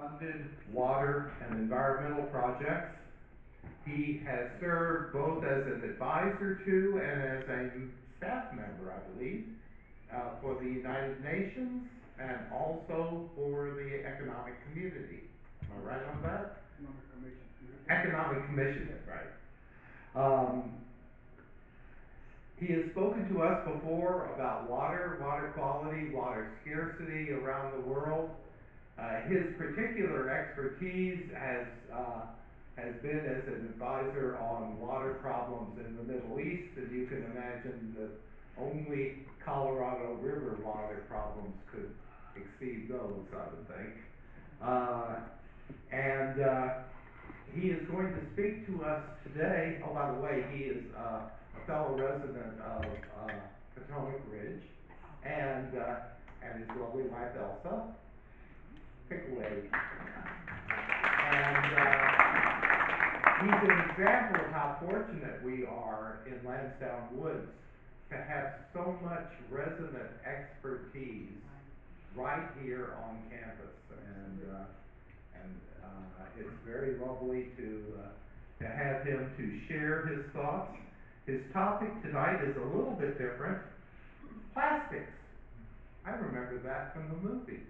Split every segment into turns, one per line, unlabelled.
funded water and environmental projects. He has served both as an advisor to and as a staff member, I believe, for the United Nations and also for the economic community. Am I right on that?
Economic Commission.
Economic Commission, right. He has spoken to us before about water, water quality, water scarcity around the world. His particular expertise has been as an advisor on water problems in the Middle East, and you can imagine that only Colorado River water problems could exceed those, I would think. He is going to speak to us today. Oh, by the way, he is a fellow resident of Potomac Ridge, and his lovely wife Elsa. Pick away. And he's an example of how fortunate we are in Lansdowne Woods to have so much resident expertise right here on campus, and it's very lovely to have him to share his thoughts. His topic tonight is a little bit different: plastics. I remember that from the movie.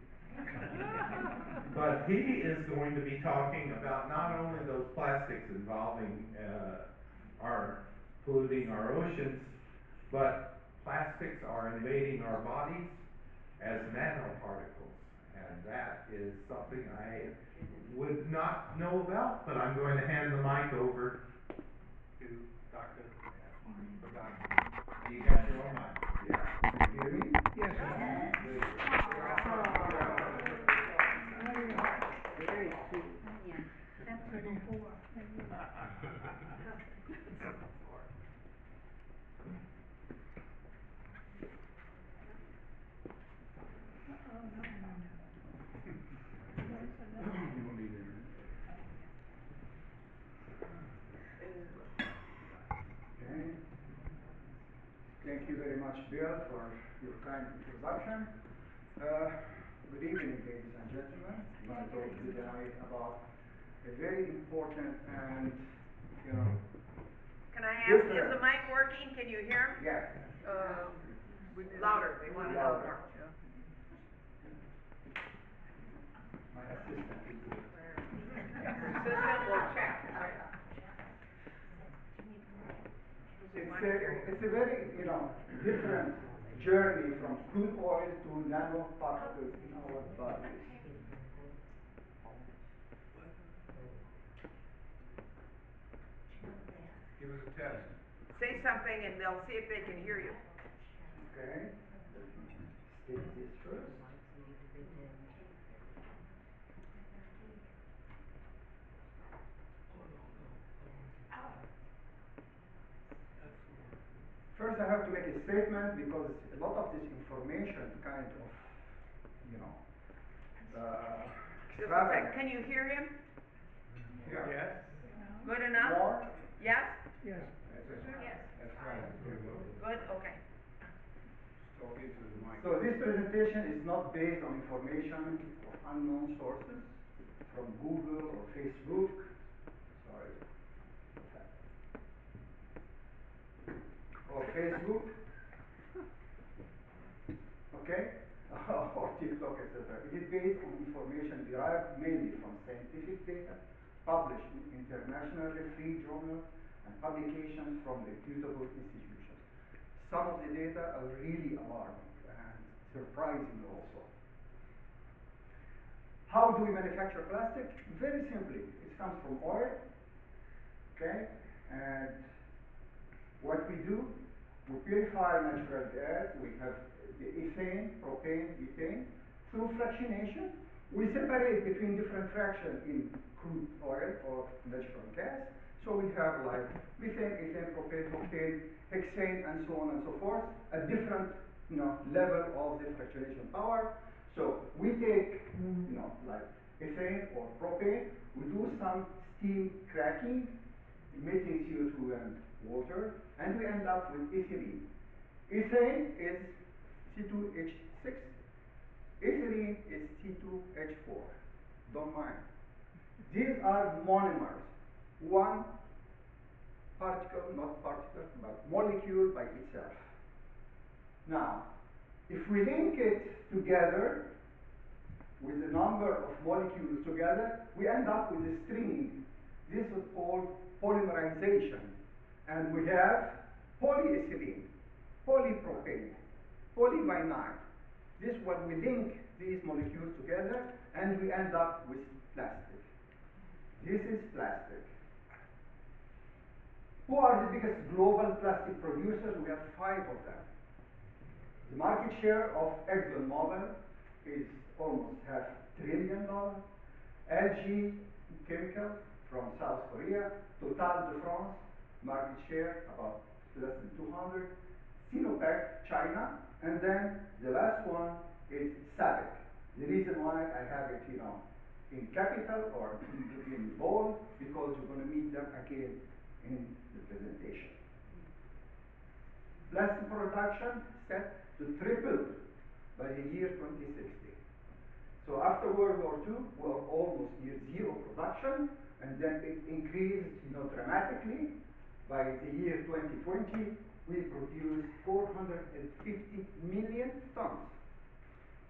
But he is going to be talking about not only those plastics involving polluting our oceans, but plastics are invading our bodies as nanoparticles, and that is something I would not know about, but I'm going to hand the mic over to Dr. Khordagui. You got your own mic. Yeah. Can you hear me?
Yes. Thank you very much, Bill, for your kind introduction. Good evening, ladies and gentlemen. I'm going to talk to you tonight about a very important and,
Can I ask, is the mic working? Can you hear him?
Yes.
Louder. They want it louder.
My assistant is here.
Assistant will check.
It's a very, different journey from crude oil to nanoparticles in our bodies.
Give us a test.
Say something and they'll see if they can hear you.
Okay. State this first. First, I have to make a statement because a lot of this information kind of,
Can you hear him?
Yeah. Yes.
Good enough?
More?
Yes?
Yes.
Yes.
That's right.
Good? Okay.
So this presentation is not based on information of unknown sources from Google or Facebook. Sorry. Or Facebook. Okay? Or TikTok, etc. It is based on information derived mainly from scientific data, published in internationally free journals, and publications from reputable institutions. Some of the data are really alarming and surprising also. How do we manufacture plastic? Very simply, it comes from oil, okay? And what we do, we purify natural gas. We have the ethane, propane, butane. Through fractionation, we separate between different fractions in crude oil or natural gas. So we have like methane, ethane, propane, octane, hexane, and so on and so forth, at different level of the fractionation power. So we take like ethane or propane, we do some steam cracking, emitting CO2 and water, and we end up with ethylene. Ethane is C2H6, ethylene is C2H4. Don't mind. These are monomers. One particle, not particle, but molecule by itself. Now, if we link it together with a number of molecules together, we end up with a string. This is called polymerization. And we have polyethylene, polypropane, polyvinyl. This when we link these molecules together and we end up with plastic. This is plastic. Who are the biggest global plastic producers? We have 5 of them. The market share of ExxonMobil is almost $500 billion. LG Chemical from South Korea, Total de France, market share about less than 200. Sinopec, China, and then the last one is SABIC. The reason why I have it, in capital or in bold, because you're going to meet them again in the presentation. Plastic production set to triple by the year 2060. So after World War II, we were almost near zero production, and then it increased, dramatically. By the year 2020, we produced 450 million tons.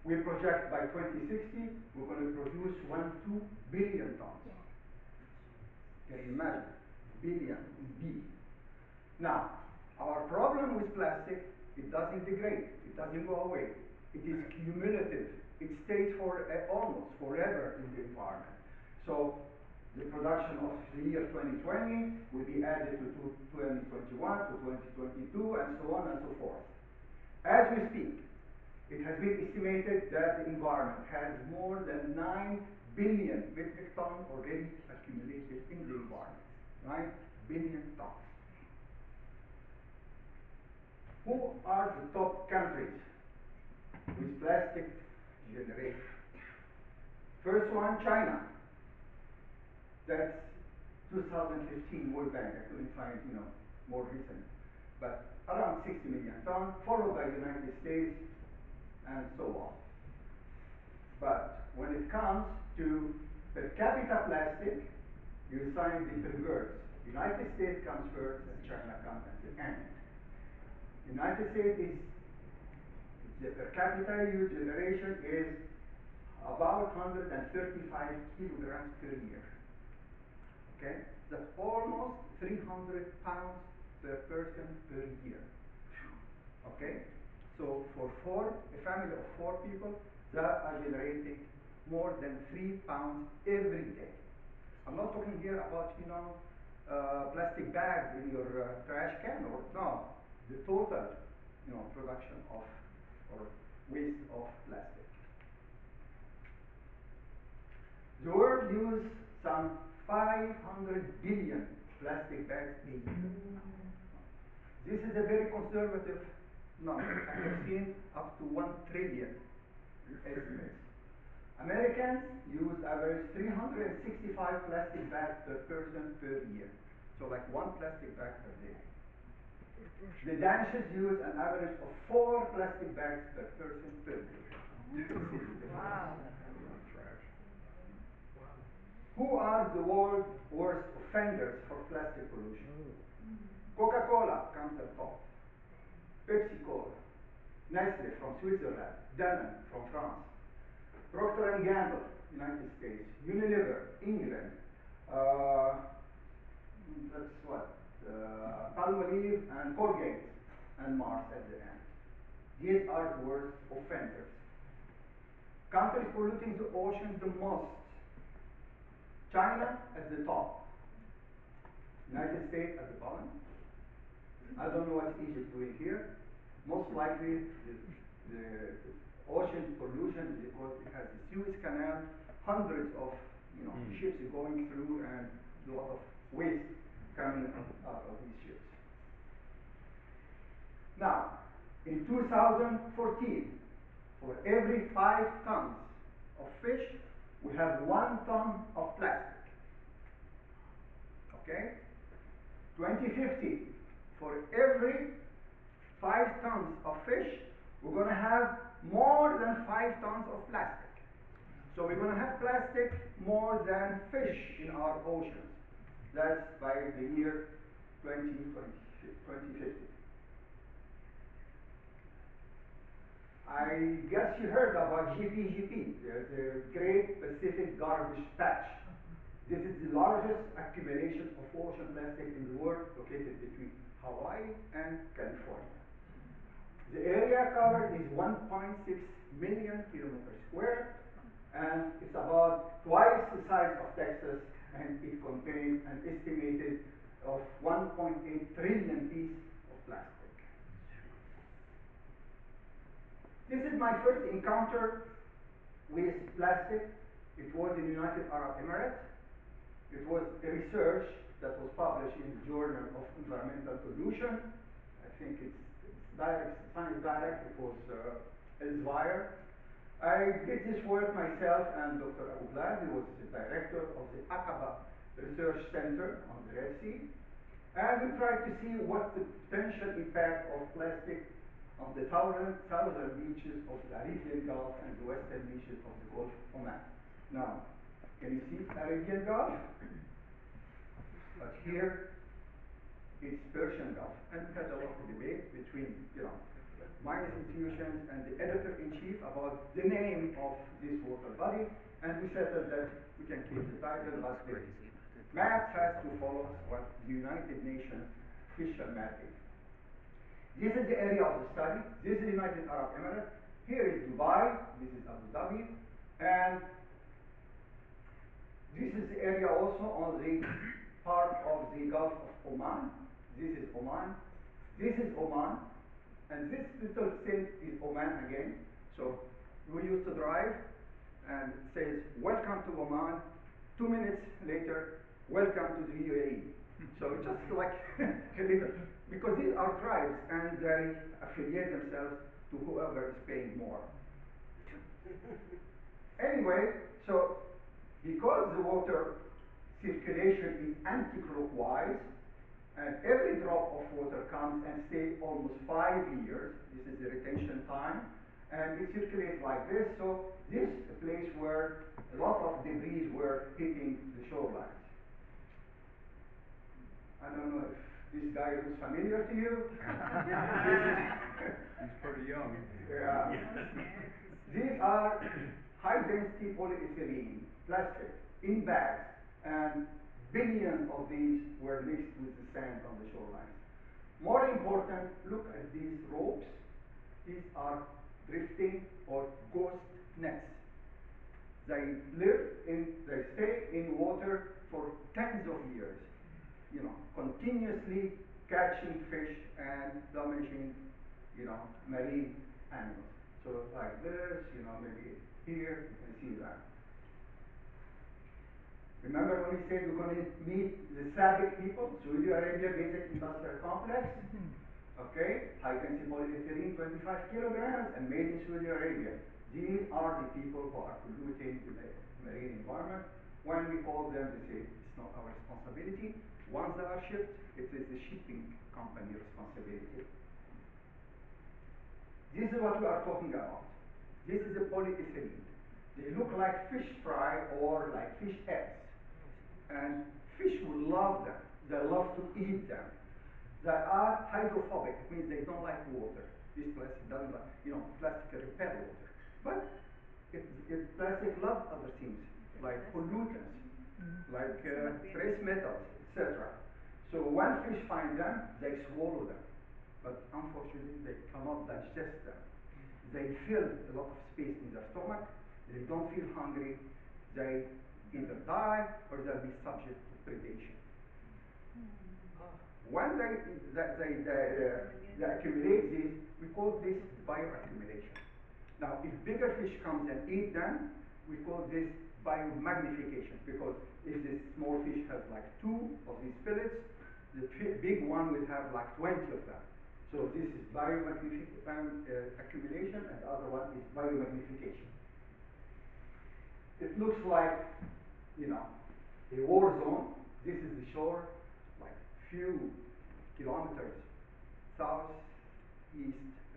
We project by 2060, we're going to produce 2 billion tons. Can you imagine? Billion, B. Now, our problem with plastic, it doesn't degrade, it doesn't go away. It is cumulative. It stays for almost forever in the environment. So the production of the year 2020 will be added to 2021, to 2022, and so on and so forth. As we speak, it has been estimated that the environment has more than 9 billion metric tons already accumulated in the environment. 9 billion tons. Who are the top countries with plastic generation? First one, China. That's 2015 World Bank. I couldn't find, more recent. But around 60 million tons, followed by the United States, and so on. But when it comes to per capita plastic, you find it reverse. United States comes first, and China comes at the end. United States is, the per capita use generation is about 135 kilograms per year. Okay? That's almost 300 pounds per person per year. Okay? So for a family of 4 people, that are generating more than 3 pounds every day. I'm not talking here about, plastic bags in your trash can, or no, the total, production of or waste of plastic. The world uses some 500 billion plastic bags a year. This is a very conservative number. I have seen up to 1 trillion estimates. Americans use average 365 plastic bags per person per year. So like 1 plastic bag per day. The Danishes use an average of 4 plastic bags per person per day.
Wow.
Who are the world's worst offenders for plastic pollution? Coca-Cola comes at top. Pepsi-Cola, Nestle from Switzerland, Danone from France, Procter & Gamble, United States, Unilever, England, that's what, Palmolive and Colgate, and Mars at the end. These are the worst offenders. Countries polluting the ocean the most. China at the top. United States at the bottom. I don't know what Egypt doing here. Most likely the ocean pollution is because it has the Suez Canal, hundreds of ships going through, and a lot of waste coming out of these ships. Now, in 2014, for every 5 tons of fish, we have 1 ton of plastic. Okay? 2050, for every 5 tons of fish, we're going to have more than 5 tons of plastic. So we're going to have plastic more than fish in our oceans. That's by the year 2050. I guess you heard about GPGP, the Great Pacific Garbage Patch. This is the largest accumulation of ocean plastic in the world, located between Hawaii and California. The area covered is 1.6 million kilometers square, and it's about twice the size of Texas, and it contains an estimated of 1.8 trillion pieces of plastic. This is my first encounter with plastic. It was in the United Arab Emirates. It was a research that was published in the Journal of Environmental Pollution. I think it's direct, Science Direct. It was Elsevier. I did this work myself and Dr. Abu Glad, who was the director of the Aqaba Research Center on the Red Sea. And we tried to see what the potential impact of plastic on the southern beaches of the Arabian Gulf and the western beaches of the Gulf of Oman. Now, can you see Arabian Gulf? But here, it's Persian Gulf. And we had a lot of debate between, my institutions and the editor-in-chief about the name of this water body, and we settled that we can keep the title, but the map has to follow what the United Nations official map is. This is the area of the study. This is the United Arab Emirates. Here is Dubai. This is Abu Dhabi. And this is the area also on the part of the Gulf of Oman. This is Oman. This is Oman. And this little thing is Oman again. So we used to drive and it says, welcome to Oman. 2 minutes later, welcome to the UAE. So it's just like a little, because these are tribes and they affiliate themselves to whoever is paying more. Anyway, so because the water circulation is anti-clockwise, and every drop of water comes and stays almost 5 years. This is the retention time. And it circulates like this. So this is a place where a lot of debris were hitting the shorelines. I don't know if this guy looks familiar to you.
He's pretty young.
Yeah. These are high-density polyethylene plastic in bags. And billions of these were mixed with the sand on the shorelines. More important, look at these ropes. These are drifting or ghost nets. They stay in water for tens of years, continuously catching fish and damaging, marine animals. So like this, maybe here, you can see that. Remember when we said we're going to meet the SABIC people, Saudi Arabia Basic Industrial Complex? Okay, high-density polyethylene, 25 kilograms, and made in Saudi Arabia. These are the people who are polluting the marine environment. When we call them, they say it's not our responsibility. Once they are shipped, it is the shipping company responsibility. This is what we are talking about. This is a polyethylene. They look like fish fry or like fish eggs. And fish will love them. They love to eat them. They are hydrophobic. It means they don't like water. This plastic doesn't like, plastic can repel water. But plastic loves other things, like pollutants, like trace metals, etc. So when fish find them, they swallow them. But unfortunately, they cannot digest them. They fill a lot of space in their stomach. They don't feel hungry. They either die or they'll be subject to predation. When they accumulate this, we call this bioaccumulation. Now, if bigger fish comes and eat them, we call this biomagnification, because if this small fish has like 2 of these fillets, the big one will have like 20 of them. So this is accumulation, and the other one is biomagnification. It looks like, a war zone. This is the shore, like few kilometers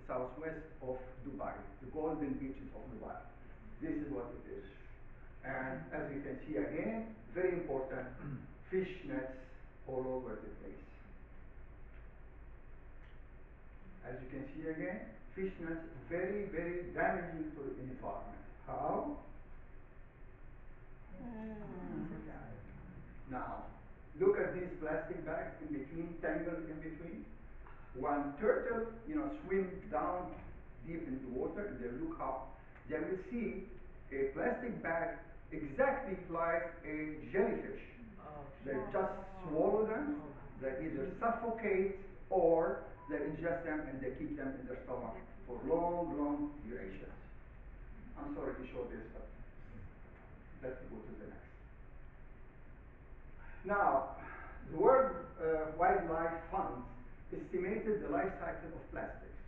southwest of Dubai, the golden beaches of Dubai. This is what it is. And as you can see again, very important, fish nets all over the place. As you can see again, fish nets very, very damaging to the environment. How? Now, look at these plastic bags in between, tangled in between. When turtle, swim down deep into water and they look up, they will see a plastic bag exactly like a jellyfish. They just swallow them, they either suffocate or they ingest them and they keep them in their stomach for long, long durations. I'm sorry to show this, but let's go to the next. Now, the World Wildlife Fund estimated the life cycle of plastics.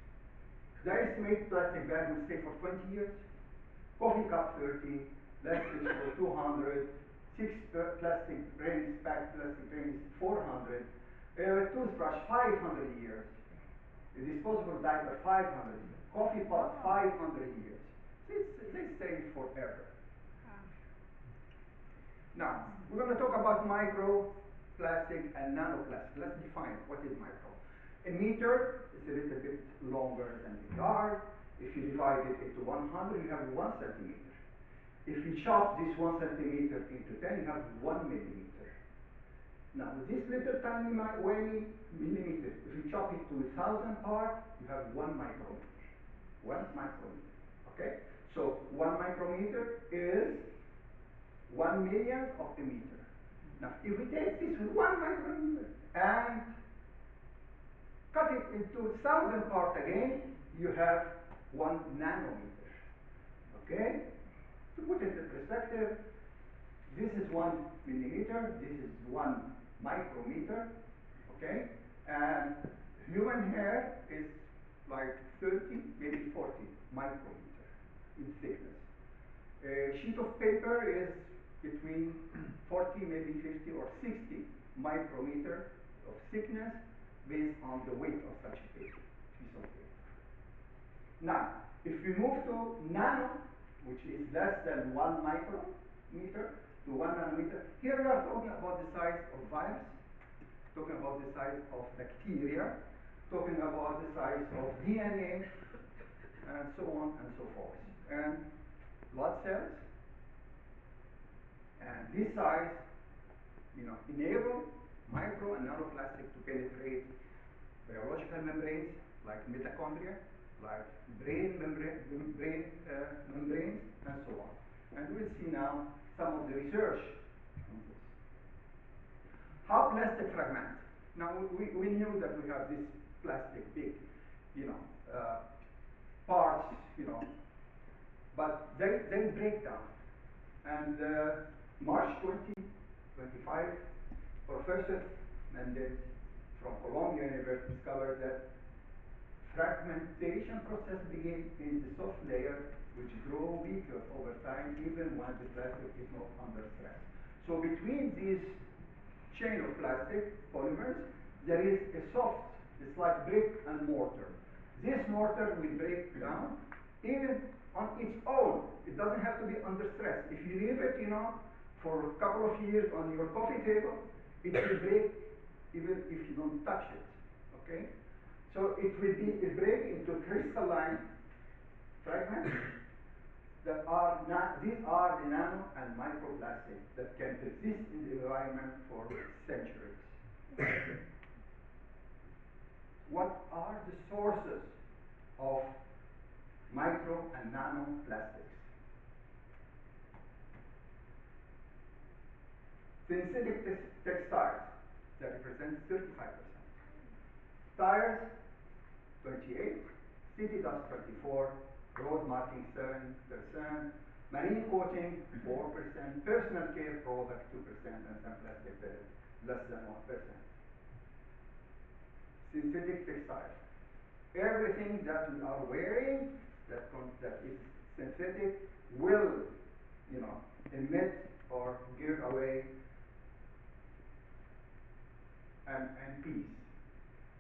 They estimate plastic bag will stay for 20 years, coffee cup 30, plastics for 200, plastic rings, packed plastic rings 400, toothbrush 500 years, a disposable diaper 500 years, coffee pot 500 years. They stay forever. Now, we're going to talk about microplastic and nanoplastic. Let's define what is micro. A meter is a little bit longer than a yard. If you divide it into 100, you have 1 centimeter. If you chop this 1 centimeter into 10, you have 1 millimeter. Now, this little tiny millimeter, if you chop it to 1,000 parts, you have 1 micrometer. 1 micrometer. Okay? So 1 micrometer is 1 millionth of a meter. Now, if we take this 1 micrometer and cut it into 1,000 parts again, you have 1 nanometer. Okay? To put it in perspective, this is 1 millimeter, this is 1 micrometer. Okay? And human hair is like 30, maybe 40 micrometer in thickness. A sheet of paper is between 40, maybe 50 or 60 micrometer of thickness based on the weight of such a piece of paper. Now, if we move to nano, which is less than 1 micrometer to 1 nanometer, here we are talking about the size of virus, talking about the size of bacteria, talking about the size of DNA, and so on and so forth. And blood cells. And this size, enable micro and nanoplastic to penetrate biological membranes like mitochondria, like brain membranes, and so on. And we'll see now some of the research on this. How plastic fragment. Now we knew that we have this plastic big, parts, but they break down. And March 2025, Professor Mendez from Columbia University discovered that fragmentation process begins in the soft layer, which grow weaker over time, even when the plastic is not under stress. So between these chain of plastic polymers, there is a soft, it's like brick and mortar. This mortar will break down even on its own. It doesn't have to be under stress. If you leave it, for a couple of years on your coffee table, it will break even if you don't touch it. Okay? So it will break into crystalline fragments that are these are the nano and microplastics that can persist in the environment for centuries. What are the sources of micro and nano plastics? Synthetic textiles, that represents 35%. Tires, 28%. City dust, 24%. Road marking, 7%. Marine coating, 4%. Personal care product, 2%. And some plastic less than 1%. Synthetic textiles. Everything that we are wearing that is synthetic will, emit or give away an piece.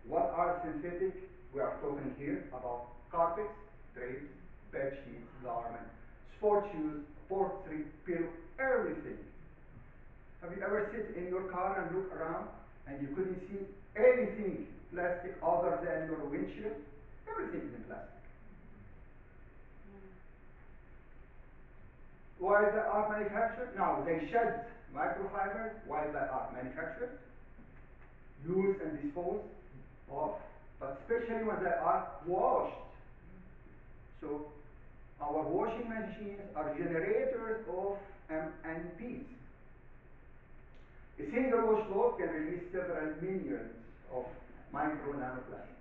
What are synthetic? We are talking here about carpets, drapes, bed sheets, garments, sport shoes, everything. Have you ever sit in your car and look around and you couldn't see anything plastic other than your windshield? Everything is in plastic. Why they are manufactured? Now, they shed microfibers while they are manufactured, used and disposed of, but especially when they are washed. So, our washing machines are generators of MNPs. A single wash load can release several millions of micro nanoplastic.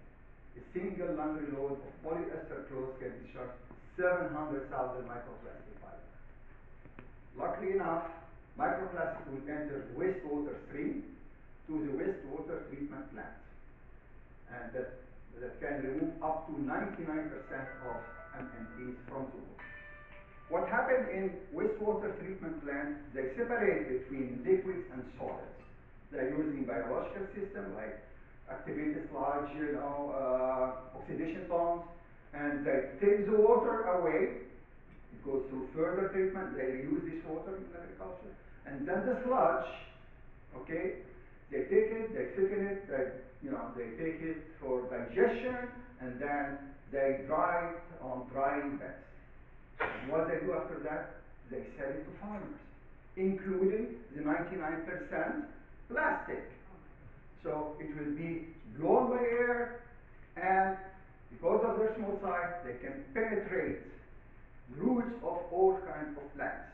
A single laundry load of polyester clothes can discharge 700,000 microplastic fibers. Luckily enough, microplastic will enter the wastewater stream to the wastewater treatment plant. And that can remove up to 99% of MNPs from the water. What happened in wastewater treatment plants, they separate between liquids and solids. They're using biological systems like activated sludge, oxidation ponds, and they take the water away. It goes through further treatment. They reuse this water in agriculture, and then the sludge, okay, they take it, they thicken it, they take it for digestion, and then they dry it on drying beds. And what they do after that, they sell it to farmers, including the 99% plastic. So it will be blown by air, and because of their small size, they can penetrate roots of all kinds of plants.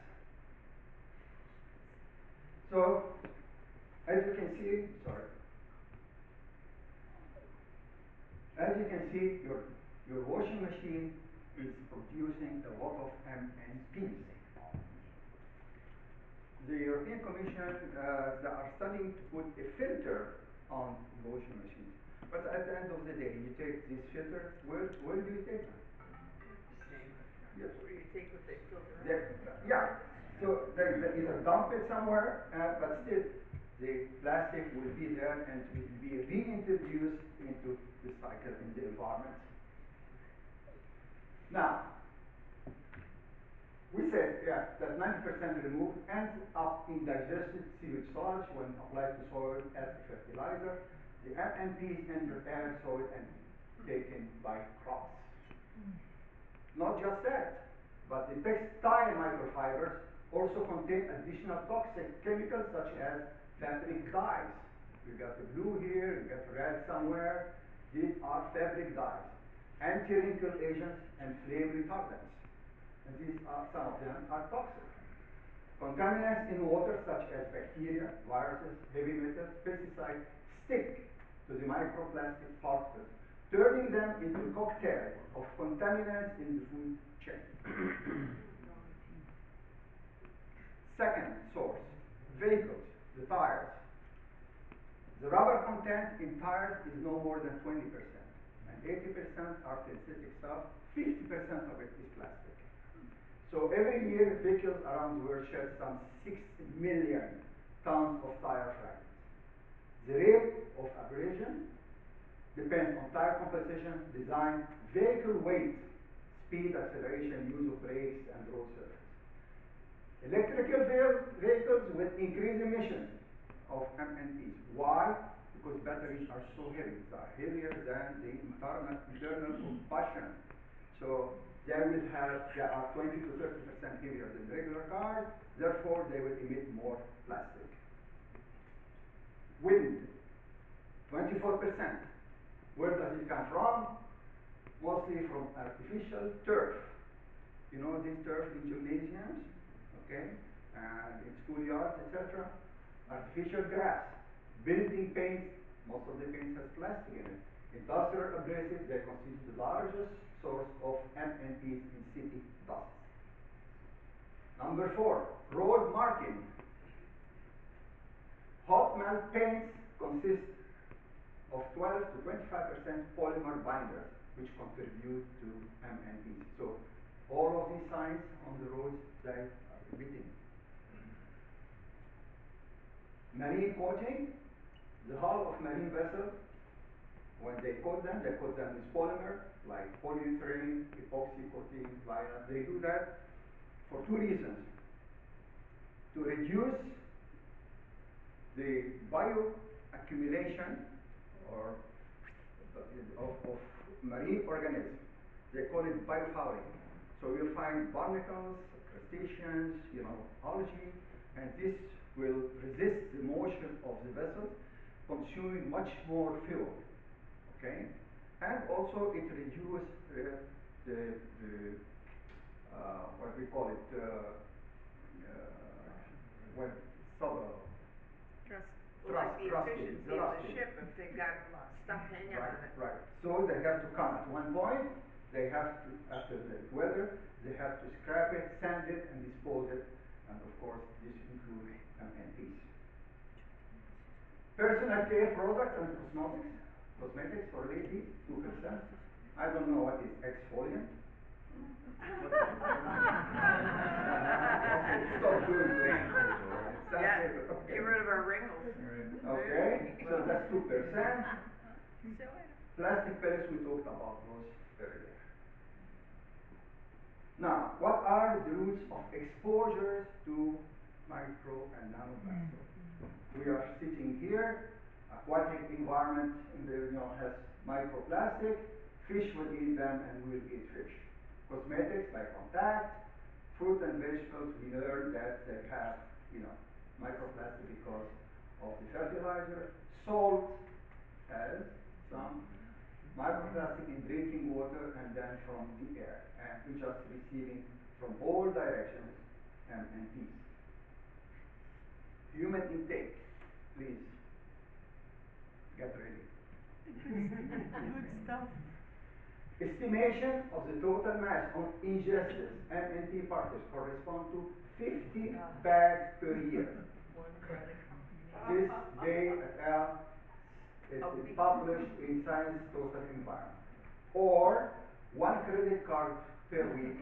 So, as you can see, your washing machine is producing a lot of MNPs. The European Commission, they are studying to put a filter on the washing machines. But at the end of the day, you take this filter, where do you take them? Yes.
Where you take what they filter out?
Yeah. So they either dump it somewhere, but still, the plastic will be there and will be reintroduced into the cycle in the environment. Now, we said, that 90% removed ends up in digested sewage sludge when applied to soil as a fertilizer. The MNPs enter air, soil, and taken by crops. Not just that, but the textile microfibers also contain additional toxic chemicals such as fabric dyes. We got the blue here, we got red somewhere. These are fabric dyes, anti-wrinkle agents, and flame retardants. And these are, some of them are toxic. Contaminants in water such as bacteria, viruses, heavy metals, pesticides stick to the microplastic particles, turning them into a cocktail of contaminants in the food chain. Second source, vehicles, the tires. The rubber content in tires is no more than 20%, and 80% are synthetic stuff, 50% of it is plastic. So every year, vehicles around the world shed some 6 million tons of tire fragments. The rate of abrasion depends on tire composition, design, vehicle weight, speed, acceleration, use of brakes, and road surface. Electrical vehicles with increased emission of MNPs. Why? Because batteries are so heavy. They are heavier than the internal combustion. So they are 20 to 30% heavier than regular cars. Therefore, they will emit more plastic. Wind, 24%. Where does it come from? Mostly from artificial turf. You know this turf in gymnasiums, okay, and in schoolyards, etc. Artificial grass, building paints. Most of the paints has plastic in it. Industrial abrasives, they constitute the largest source of MNPs in city dust. Number 4, road marking. Hot melt paints consist of 12 to 25% polymer binders, which contribute to MNPs. So all of these signs on the roads, they are emitting. Marine coating, the hull of marine vessels, when they coat them with polymer, like polyurethane, epoxy coating, vinyl. They do that for 2 reasons. to reduce the bioaccumulation or of marine organisms. They call it biofouling. So you'll find barnacles, crustaceans, algae, and this will resist the motion of the vessel, consuming much more fuel. Okay, and also it reduces the what we call it when sub
Like the
rusting,
efficiency of the ship if they've got stuff hanging on it.
Right. So they have to come at one point. They have to, after the weather, they have to scrap it, sand it, and dispose it. And of course, this includes MNPs. Personal care products and cosmetics for ladies, 2%. I don't know what is exfoliant. Okay, stop doing this.
Yeah, get rid of our wrinkles.
Okay, so that's 2%. Plastic pellets, we talked about those earlier. Now, what are the routes of exposures to micro and nanoplastics? We are sitting here. Aquatic environment in the has microplastic. Fish will eat them, and we'll eat fish. Cosmetics by contact. Fruit and vegetables, we learned that they have microplastic because of the fertilizer. Salt has some microplastic in drinking water and then from the air, and we're just receiving from all directions MNPs. Human intake, please get ready.
Good stuff.
Estimation of the total mass on ingested MNP particles correspond to 50 bags per year. This Day et al. Is published in Science Total Environment. Or 1 credit card per week.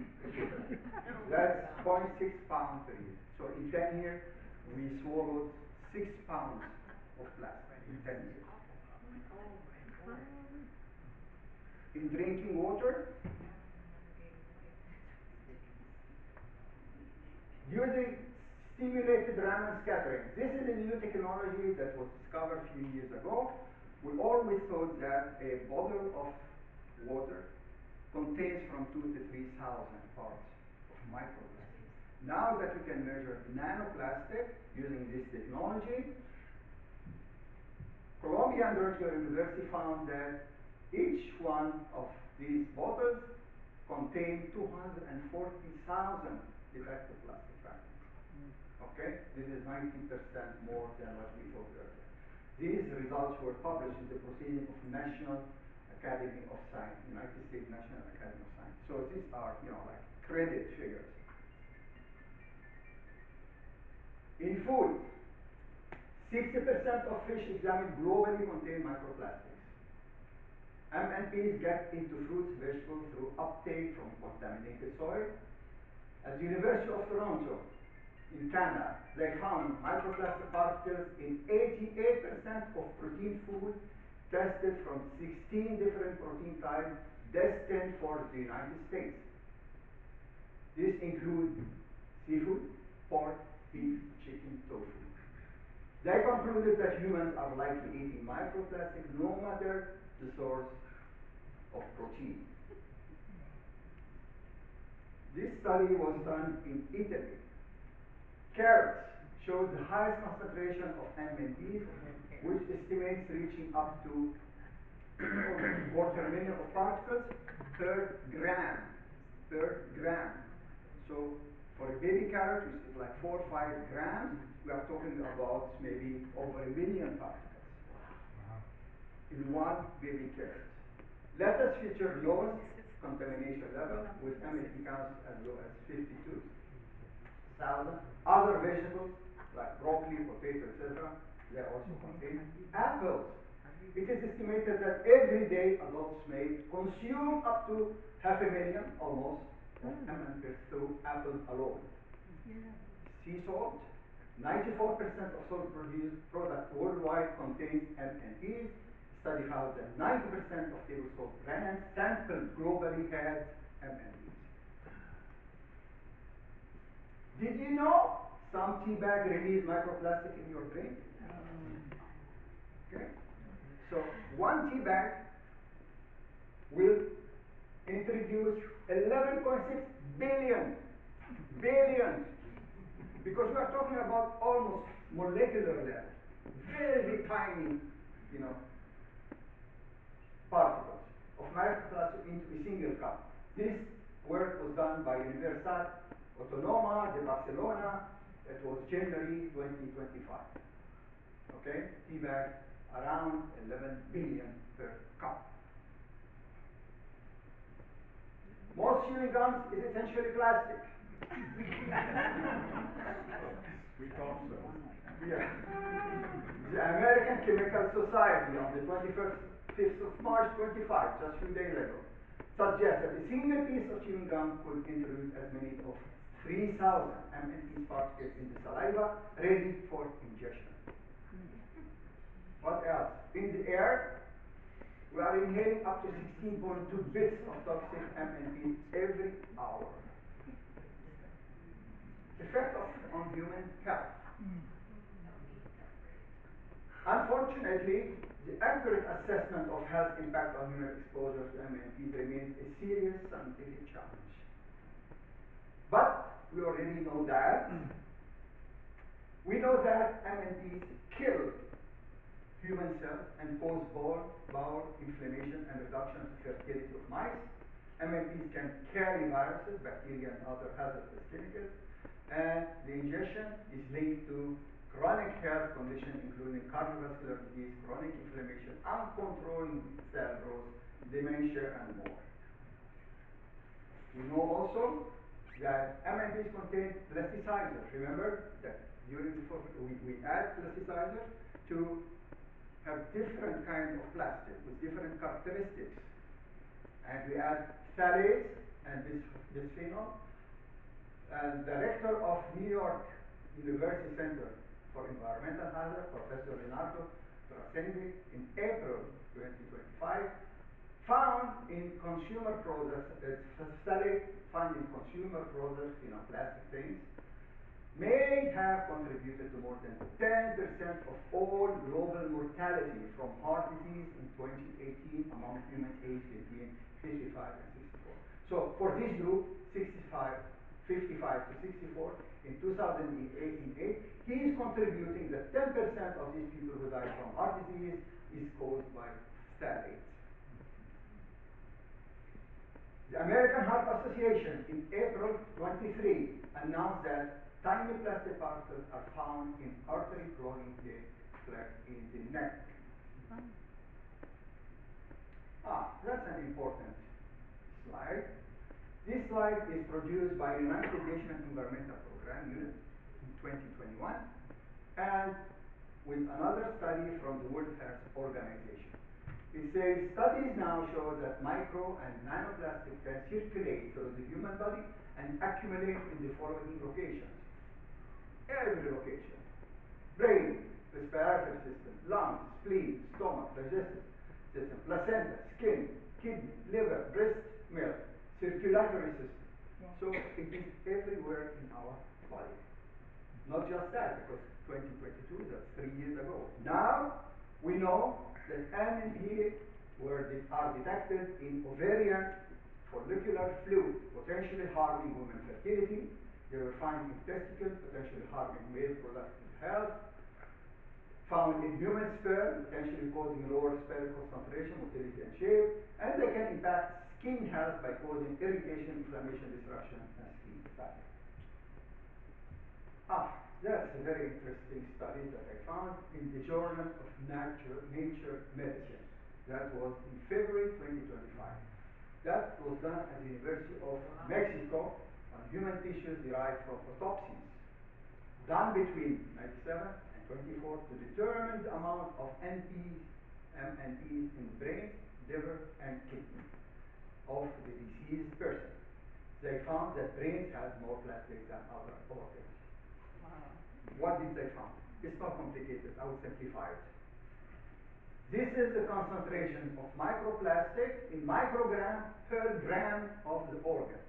That's 0.6 pounds per year. So in 10 years, we swallowed 6 pounds of plastic in 10 years. In drinking water, using stimulated Raman scattering. This is a new technology that was discovered a few years ago. We always thought that a bottle of water contains from 2,000 to 3,000 parts of microplastic. Now that we can measure nanoplastic using this technology, Columbia and Rutgers University found that each one of these bottles contained 240,000 defective plastic fragments. Okay? This is 90% more than what we thought earlier. These results were published in the Proceedings of National Academy of Science, United States National Academy of Science. So these are, like credit figures. In food, 60% of fish examined globally contain microplastics. MNPs get into fruits, vegetables through uptake from contaminated soil. At the University of Toronto, in Canada, they found microplastic particles in 88% of protein food tested from 16 different protein types destined for the United States. This includes seafood, pork, beef, chicken, tofu. They concluded that humans are likely eating microplastic no matter the source of protein. This study was done in Italy. Carrots showed the highest concentration of MNPs, which estimates reaching up to almost 250,000 of particles per gram. So for a baby carrot, which is like 4 or 5 grams, we are talking about maybe over 1 million particles in one baby carrot. Lettuce featured lowest contamination level with MNP counts as low as 52,000. Other vegetables like broccoli, potato, etc., they also contain apples. It is estimated that every day adults may consume up to 500,000 almost of MNPs through apples alone. Sea salt, 94% of salt produced product worldwide contains MNPs. Study found that 90% of table salt brands sampled globally had MNPs. Did you know some tea bag release microplastic in your drink? Okay? So one tea bag will introduce 11.6 billion, because we are talking about almost molecular level, very tiny, you know, particles of microplastic into a single cup. This work was done by Universitat Autonoma de Barcelona. It was January 2025. Okay, tea bag around 11 billion per cup. Most chewing gums is essentially plastic.
We thought so.
Yeah. The American Chemical Society on the 5th of March 25, just a few days ago, suggests that a single piece of chewing gum could introduce as many as 3,000 mNT particles in the saliva ready for ingestion. What else? In the air, we are inhaling up to 16.2 bits of toxic MNTs every hour. Effect on human health. Unfortunately, the accurate assessment of health impact on human exposure to MNTs remains a serious scientific challenge. But we already know that. We know that MNTs kill human cells and cause bowel inflammation and reduction of fertility of mice. MNTs can carry viruses, bacteria, and other hazardous chemicals. And the ingestion is linked to chronic health conditions, including cardiovascular disease, chronic inflammation, uncontrolled cell growth, dementia, and more. We know also that MNTs contain plasticizers. Remember that during the we add plasticizers to have different kinds of plastic with different characteristics. And we add phthalates and bisphenol. And the rector of New York University Center for Environmental Hazard, Professor Leonardo Trascendi, in April 2025, found in consumer products, phthalate found in consumer products, you know, plastic things, may have contributed to more than 10% of all global mortality from heart disease in 2018 among humans aged between 55 and 64. So for this group, 55 to 64, in 2008, he is contributing that 10% of these people who die from heart disease is caused by phthalates. The American Heart Association in April 23 announced that tiny plastic particles are found in artery clogging plaque in the neck. That's an important slide. This slide is produced by United Nations Environmental Program Unit in 2021 and with another study from the World Health Organization. It says studies now show that micro and nanoplastic can circulate through the human body and accumulate in the following locations. Every location: brain, respiratory system, lungs, spleen, stomach, digestive system, placenta, skin, kidney, liver, breast milk, circulatory system. So it is everywhere in our body. Not just that, because 2022, that's 3 years ago. Now we know that MNT are detected in ovarian follicular fluid, potentially harming women's fertility. They were found in testicles, potentially harming male reproductive health. Found in human sperm, potentially causing lower sperm concentration, motility, and shape. And they can impact skin health by causing irritation, inflammation, disruption, and skin fatigue. That's a very interesting study that I found in the Journal of Nature Medicine. That was in February 2025. That was done at the University of Mexico on human tissues derived from autopsies, done between 97 and 24 to determine the amount of MNTs in the brain, liver, and kidney of the deceased person. They found that brains has more plastic than other organs. What did they find? It's not complicated. I will simplify it. This is the concentration of microplastic in microgram per gram of the organ.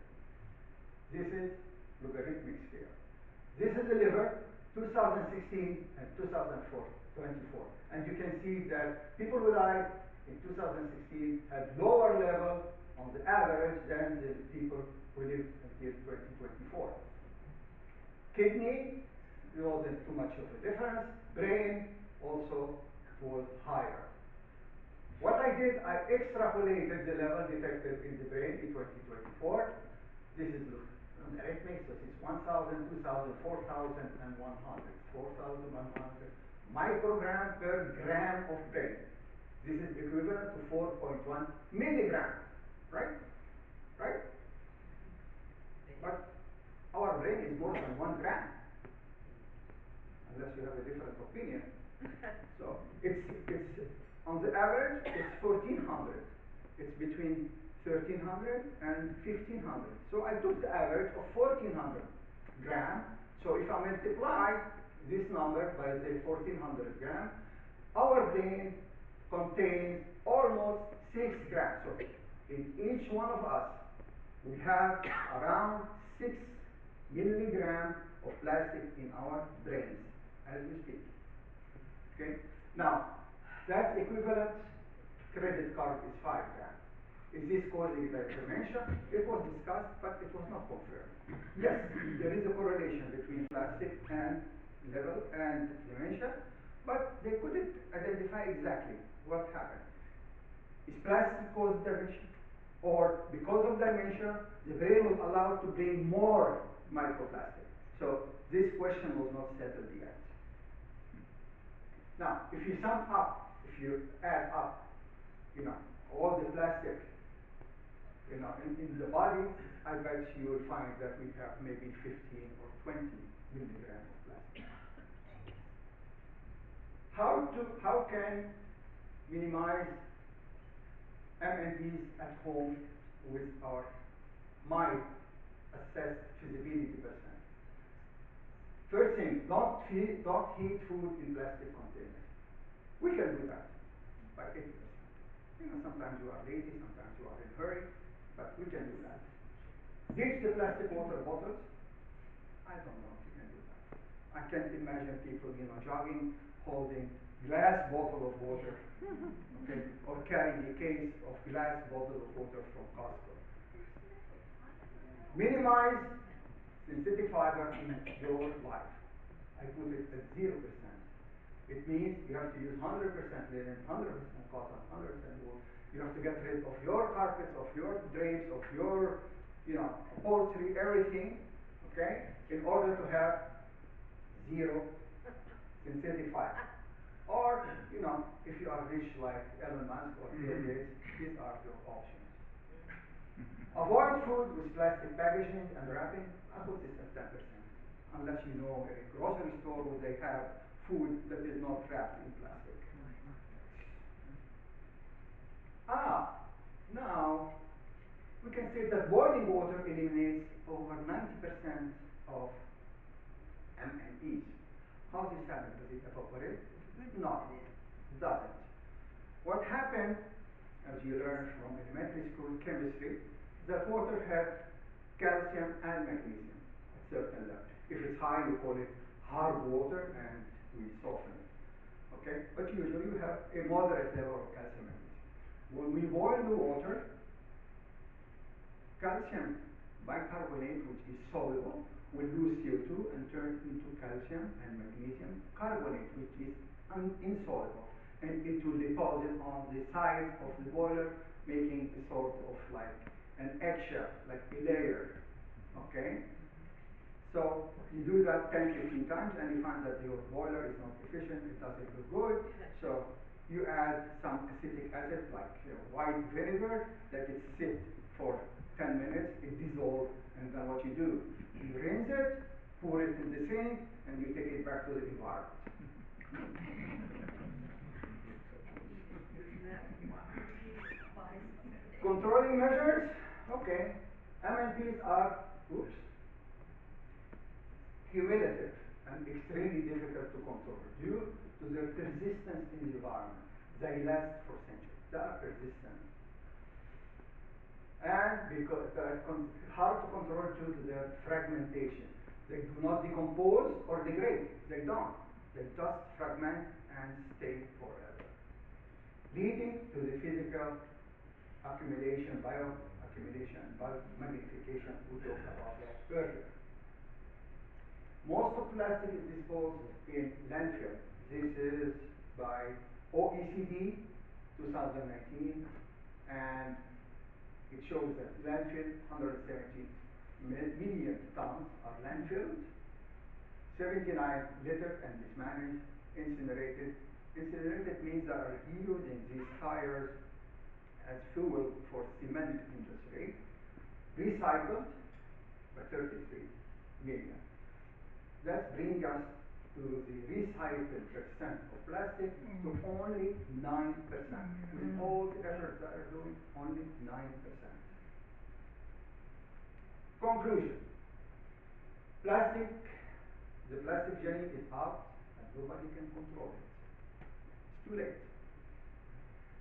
This is logarithmic scale. This is the liver, 2016 and 2024. And you can see that people who died in 2016 had lower level on the average than the people who lived until 2024. Kidney, there wasn't too much of a difference. Brain also was higher. What I did, I extrapolated the level detected in the brain in 2024. This is arithmetic, so it's 1,000, 2,000, 4,000, and 100. 4,100 microgram per gram of brain. This is equivalent to 4.1 milligram, right? Right? But our brain is more than 1 gram, unless you have a different opinion. So it's on the average, it's 1,400. It's between 1,300 and 1,500. So I took the average of 1,400 gram. So if I multiply this number by the 1,400 gram, our brain contains almost 6 grams. So in each one of us, we have around 6 milligrams of plastic in our brains as we speak. Okay? Now, that's equivalent credit card is 5 grams. Is this causing dementia? It was discussed, but it was not confirmed. Yes, there is a correlation between plastic and level and dementia, but they couldn't identify exactly what happened. Is plastic cause dementia? Or because of dementia, the brain was allowed to bring more microplastic. So this question was not settled yet. Now, if you sum up, if you add up, all the plastic, in the body, I bet you will find that we have maybe 15 or 20 milligrams of plastic. How can minimize MNPs at home with my assessed feasibility percent? First thing, don't heat food in plastic containers. We can do that by 80%. Sometimes you are lazy, sometimes you are in a hurry, but we can do that. Ditch the plastic water bottles. I don't know if you can do that. I can't imagine people, jogging, holding glass bottle of water, okay, or carrying a case of glass bottle of water from Costco. Minimize synthetic fiber in your life. I put it at 0%. It means you have to use 100% linen, 100% cotton, 100% wool. You have to get rid of your carpets, of your drapes, of your, upholstery, everything, okay, in order to have 0 synthetic fiber. Or, if you are rich like Elon Musk or Bill Gates, these are your options. Avoid food with plastic packaging and wrapping. I put this at 10%. Unless you know a grocery store where they have food that is not wrapped in plastic. Now we can say that boiling water eliminates over 90% of MNPs. How this happens? Does it evaporate? No, it doesn't. What happened, as you learned from elementary school chemistry, that water has calcium and magnesium at certain level. If it's high, we call it hard water, and we soften it. Okay? But usually you have a moderate level of calcium and magnesium. When we boil the water, calcium bicarbonate, which is soluble, will lose CO2 and turn into calcium and magnesium carbonate, which is insoluble. And it will deposit on the sides of the boiler, making a sort of like an eggshell, like a layer. Okay? So you do that 10, 15 times, and you find that your boiler is not efficient, it doesn't look good. So you add some acetic acid, like white vinegar, let it sit for 10 minutes, it dissolves, and then what you do? You rinse it, pour it in the sink, and you take it back to the environment. Controlling measures, okay. MNPs are, cumulative and extremely difficult to control due to their persistence in the environment. They last for centuries. They are persistent. And because they are hard to control due to their fragmentation. They do not decompose or degrade. They don't. They just fragment and stay forever, leading to the physical accumulation, bioaccumulation, biomagnification. We talked about that earlier. Most of plastic is disposed in landfill. This is by OECD 2019, and it shows that landfill 170 million tons are landfilled, 79 littered and mismanaged, incinerated. Incinerated means that are using these tires as fuel for cement industry, recycled by 33 million. That brings us to the recycled percent of plastic to only 9%. With all the efforts that are doing, only 9%. Conclusion. Plastic, the plastic journey is out and nobody can control it. It's too late.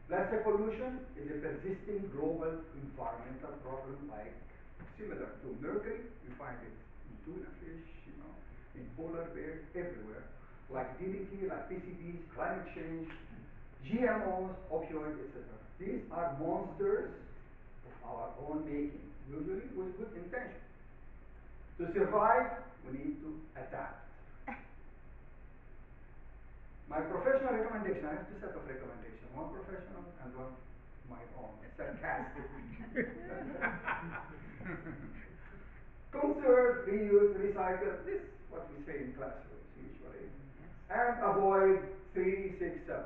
Plastic pollution is a persisting global environmental problem similar to mercury. You find it in tuna fish, in polar bears, everywhere. Like DDT, like PCBs, climate change, GMOs, opioids, etc. These are monsters of our own making, usually with good intention. To survive, we need to adapt. My professional recommendation, I have two sets of recommendations, one professional and one my own, sarcastic. Conserve, reuse, recycle, this is what we say in classrooms usually. And avoid 3, 6, 7.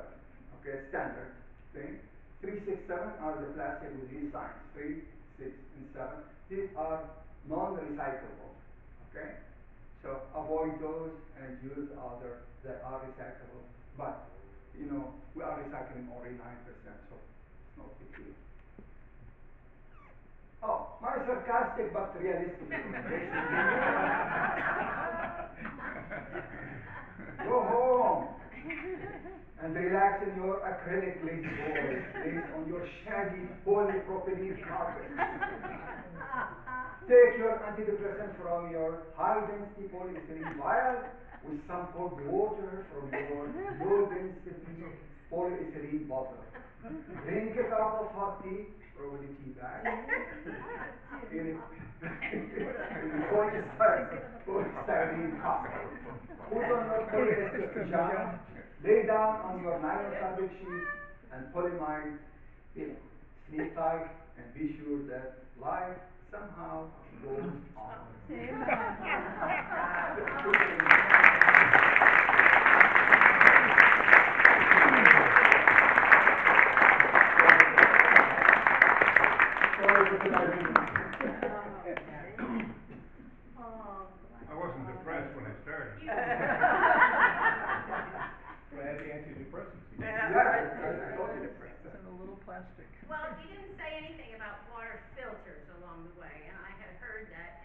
Okay, standard thing. 3, 6, 7 are the plastic with these signs. 3, 6, and 7. These are non-recyclable. Okay? So avoid those and use others that are recyclable. But, we are recycling only 9%, so it's not big deal. Oh, my sarcastic but realistic recommendation. Go home and relax in your acrylic lazy boys based on your shaggy polypropylene carpet. Take your antidepressant from your high-density polyethylene vial with some cold water from your low-density polyethylene bottle. Drink a cup of hot tea, probably tea bag, in a polystyrene cup. Put on your polyester pajama, lay down on your nylon fabric sheets, and polyamide pillow. Sleep tight and be sure that life somehow goes on.
I wasn't depressed when I started. But I had the antidepressants.
I told you depressed.
And a little plastic.
Well, you didn't say anything about water filters along the way, and I had heard that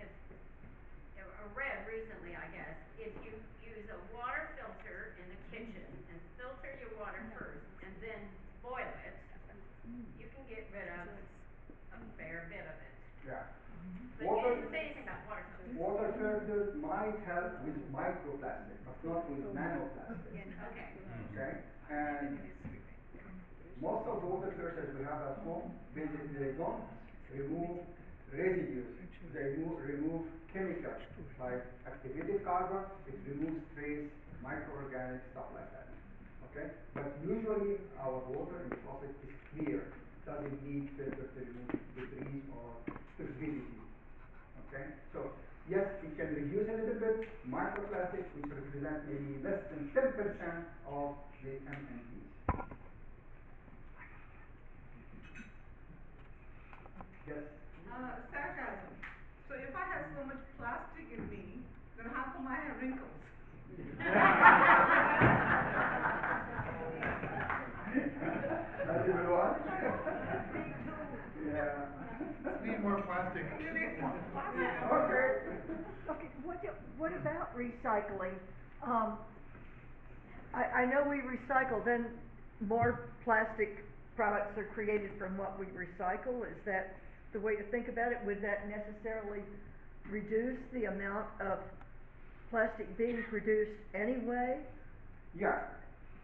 or read recently, I guess, if you use a water filter in the kitchen and filter your water first and then boil it, you can get rid of a fair bit of it.
Yeah.
But you didn't say anything about water filters.
Water filters might help with microplastic, but not with nanoplastic.
Okay.
Okay? And most of the water filters we have at home, basically they don't remove residues. They remove chemicals like activated carbon. It removes trace microorganic stuff like that. Okay? But usually our water in the faucet is clear. It doesn't need filter to remove debris or turbidity. Okay? So yes, it can reduce a little bit microplastic, which represent maybe less than 10% of the MNPs. Yes?
Sarcasm. So if I have so much plastic in me, then how come I have wrinkles?
That's a good one. Yeah.
Need more plastic.
You need more plastic.
Okay.
Okay, what about recycling? I know we recycle, then more plastic products are created from what we recycle. Is that the way to think about it? Would that necessarily reduce the amount of plastic being produced anyway?
Yeah,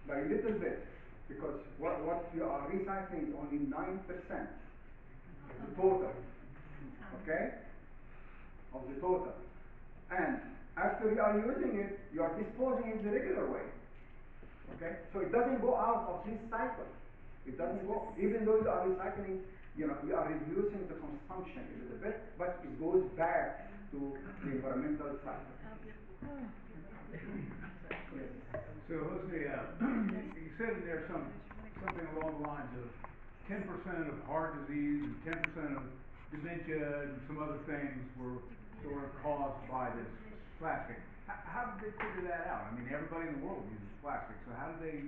by a little bit, because what you are recycling is only 9% of the total, okay? Of the total. And after you are using it, you are disposing it the regular way, okay? So it doesn't go out of this cycle. It doesn't go, even though you are recycling, you are reducing the consumption a little bit, but it goes back to the environmental cycle. Yes.
So Hosny, you said in there something along the lines of 10% of heart disease and 10% of dementia and some other things were sort of caused by this plastic. How did they figure that out? I mean, everybody in the world uses plastic, so how did they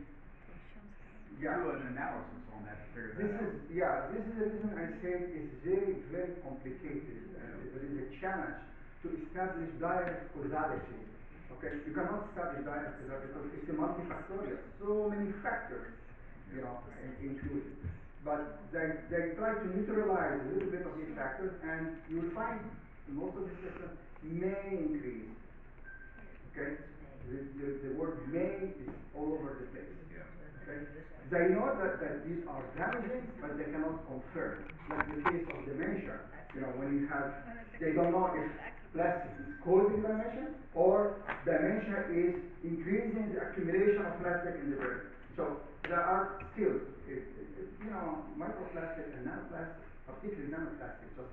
do an analysis on that to figure that out?
This is the reason I say it's very, very complicated. There is a challenge to establish direct causality. Okay, you cannot establish direct causality because it's a multifactorial. So many factors, included. But they try to neutralize a little bit of these factors, and you will find most of these systems may increase. Okay, the word may is all over the place. Okay? They know that these are damaging, but they cannot confirm. Like the case of dementia, when you have, they don't know if plastic is causing dementia or dementia is increasing the accumulation of plastic in the brain. So there are still, microplastic and nanoplastic, particularly nanoplastic, just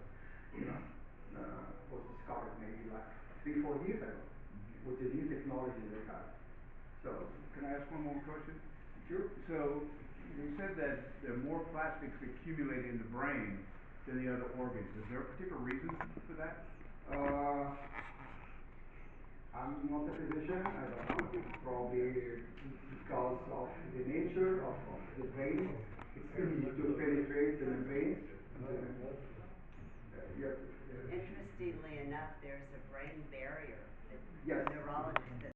was discovered maybe like 3-4 years ago with the new technology they have. So
can I ask one more question?
Sure.
So you said that there are more plastics accumulated in the brain than the other organs. Is there a particular reason for that?
I'm not a physician, I don't know. Probably because of the nature of the brain. It's easy to penetrate the membranes.
Interestingly enough, there's a brain barrier that
Yes.
neurologists